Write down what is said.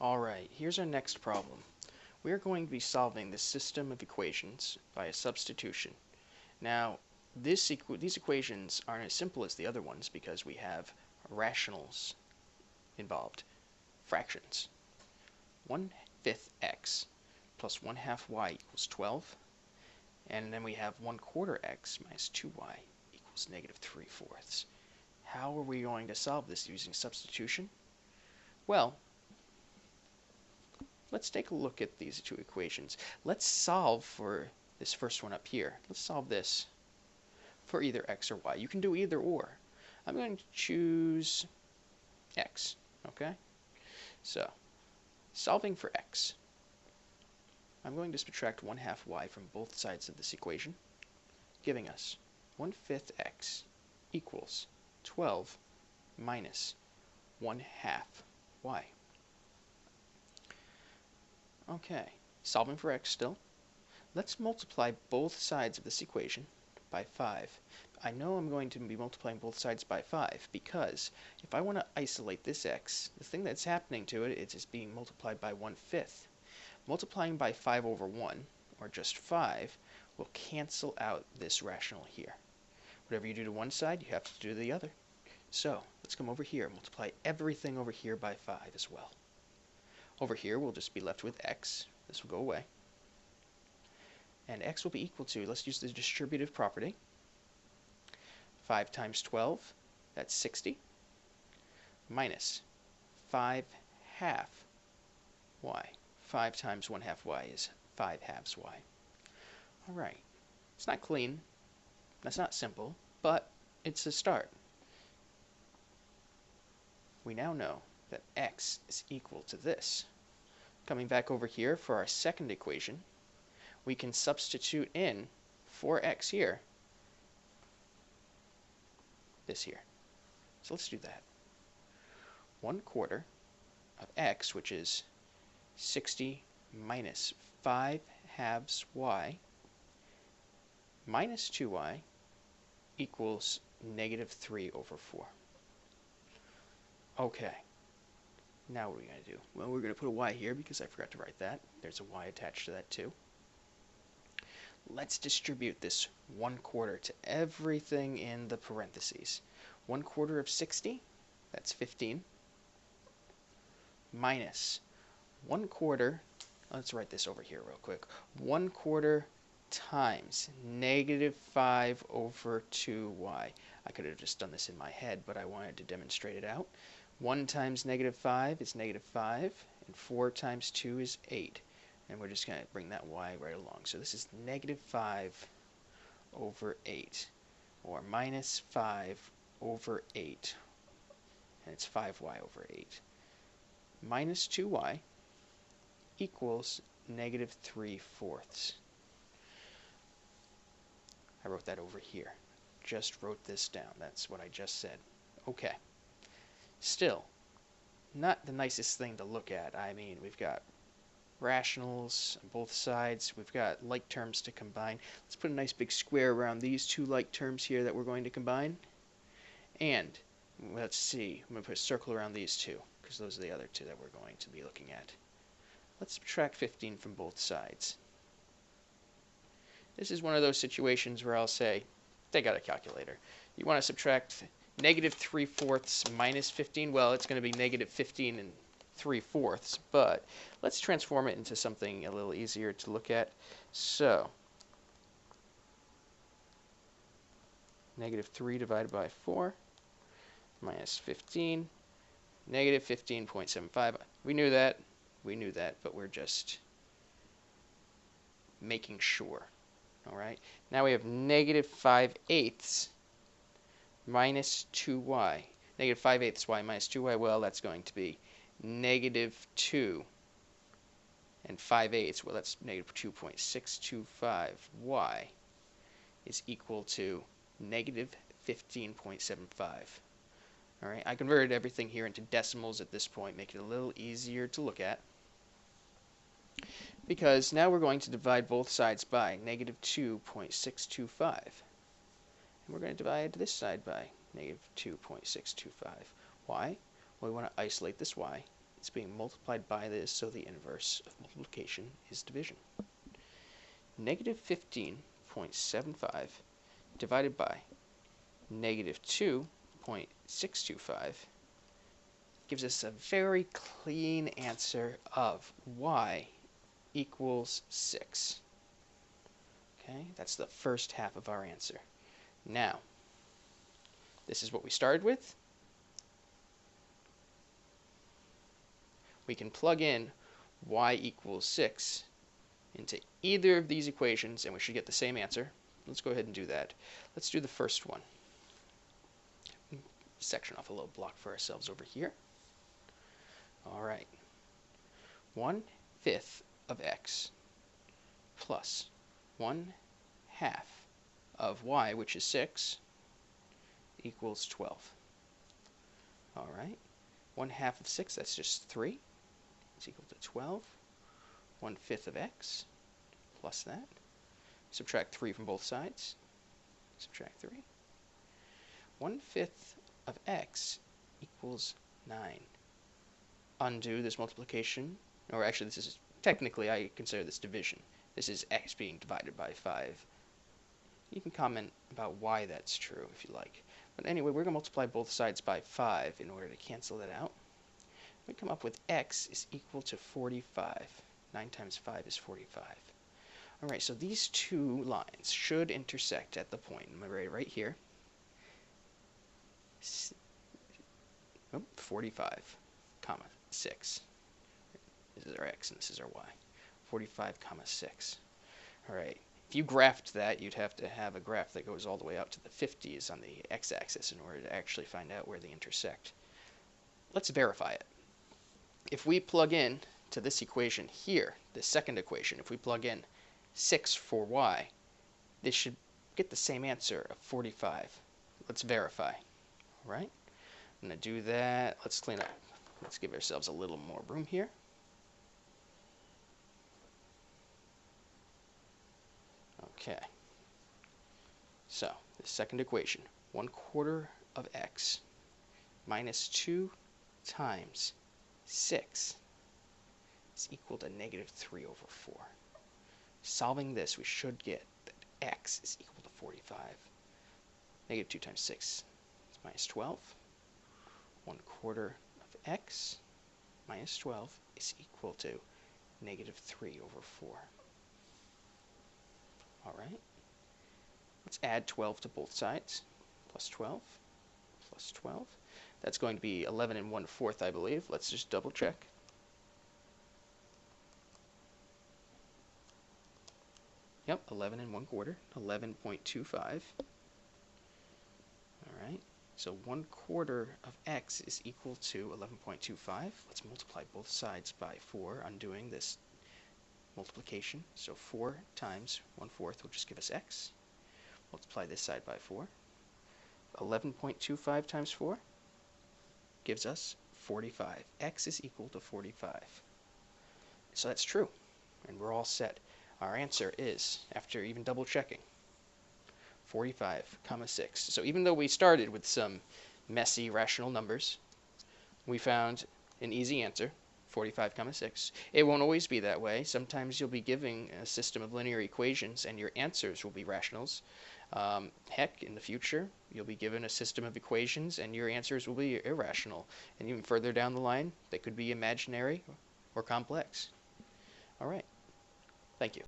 Alright, here's our next problem. We're going to be solving this system of equations by a substitution. Now, these equations aren't as simple as the other ones because we have rationals involved, fractions. 1/5 x plus 1/2 y equals 12, and then we have 1/4 x minus 2y equals negative 3/4. How are we going to solve this using substitution? Well, let's take a look at these two equations. Let's solve for this first one up here. Let's solve this for either x or y. You can do either or. I'm going to choose x, okay? So, solving for x. I'm going to subtract 1/2 y from both sides of this equation, giving us 1/5 x equals 12 minus 1/2 y. Okay, solving for x still. Let's multiply both sides of this equation by 5. I know I'm going to be multiplying both sides by 5 because if I want to isolate this x, the thing that's happening to it is it's being multiplied by 1/5. Multiplying by 5 over 1, or just 5, will cancel out this rational here. Whatever you do to one side, you have to do to the other. So, let's come over here and multiply everything over here by 5 as well. Over here, we'll just be left with x. This will go away. And x will be equal to, let's use the distributive property. 5 times 12, that's 60, minus 5/2 y. 5 times 1/2 y is 5/2 y. Alright, it's not clean, that's not simple, but it's a start. We now know that x is equal to this. Coming back over here for our second equation, we can substitute in for x here, this here. So let's do that. 1/4 of x, which is 60 minus 5/2 y, minus 2y equals negative 3 over 4. Okay, now what are we going to do? Well, we're going to put a y here because I forgot to write that. There's a y attached to that too. Let's distribute this 1/4 to everything in the parentheses. 1/4 of 60, that's 15, minus 1/4, let's write this over here real quick, 1/4 times negative 5 over 2y. I could have just done this in my head, but I wanted to demonstrate it out. 1 times negative 5 is negative 5, and 4 times 2 is 8. And we're just going to bring that y right along. So this is negative 5 over 8, or minus 5 over 8, and it's 5y over 8. Minus 2y equals negative 3/4. I wrote that over here. Just wrote this down. That's what I just said. Okay. Still, not the nicest thing to look at. I mean, we've got rationals on both sides. We've got like terms to combine. Let's put a nice big square around these two like terms here that we're going to combine. And let's see, I'm going to put a circle around these two because those are the other two that we're going to be looking at. Let's subtract 15 from both sides. This is one of those situations where I'll say, take out a calculator. You want to subtract negative 3/4 minus 15? Well, it's going to be negative 15 3/4, but let's transform it into something a little easier to look at. So, negative 3 divided by 4 minus 15, negative 15.75. We knew that, but we're just making sure. Alright, now we have negative 5/8 minus 2y. Negative 5/8 y minus 2y, well, that's going to be negative 2 and 5/8, well, that's negative 2.625. Y is equal to negative 15.75. Alright, I converted everything here into decimals at this point, make it a little easier to look at. Because now we're going to divide both sides by negative 2.625. And we're going to divide this side by negative 2.625. Why? Well, we want to isolate this y. It's being multiplied by this, so the inverse of multiplication is division. Negative 15.75 divided by negative 2.625 gives us a very clean answer of y equals 6. Okay, that's the first half of our answer. Now, this is what we started with. We can plug in y equals 6 into either of these equations, and we should get the same answer. Let's go ahead and do that. Let's do the first one. Section off a little block for ourselves over here. All right. 1/5 of x plus 1/2 of y, which is 6, equals 12. All right. 1/2 of 6, that's just 3. It's equal to 12. 1/5 of x plus that. Subtract 3 from both sides. Subtract 3. 1/5 of x equals 9. Undo this multiplication, or actually this is, technically I consider this division. This is x being divided by 5. You can comment about why that's true if you like. But anyway, we're going to multiply both sides by 5 in order to cancel that out. We come up with x is equal to 45. 9 times 5 is 45. Alright, so these two lines should intersect at the point, right here. 45, comma 6. This is our x and this is our y. 45, comma 6. Alright, if you graphed that, you'd have to have a graph that goes all the way out to the 50s on the x-axis in order to actually find out where they intersect. Let's verify it. If we plug in to this equation here, the second equation, if we plug in 6 for y, this should get the same answer of 45. Let's verify. All right, I'm going to do that. Let's clean up. Let's give ourselves a little more room here. Okay. So, the second equation, 1/4 of x minus 2 times 6 is equal to negative 3 over 4. Solving this, we should get that x is equal to 45. Negative 2 times 6 is minus 12. 1/4 of x minus 12 is equal to negative 3 over 4. All right. Let's add 12 to both sides. Plus 12, plus 12. That's going to be 11 1/4, I believe. Let's just double check. Yep, 11 1/4, 11.25. All right, so 1/4 of x is equal to 11.25. Let's multiply both sides by 4, undoing this multiplication. So 4 times 1/4 will just give us x. Multiply this side by 4. 11.25 times 4 gives us 45. X is equal to 45. So that's true, and we're all set. Our answer is, after even double checking, 45, comma 6. So even though we started with some messy rational numbers, we found an easy answer, 45, comma 6. It won't always be that way. Sometimes you'll be giving a system of linear equations and your answers will be rationals. Heck, in the future, you'll be given a system of equations and your answers will be irrational. And even further down the line, they could be imaginary or complex. All right. Thank you.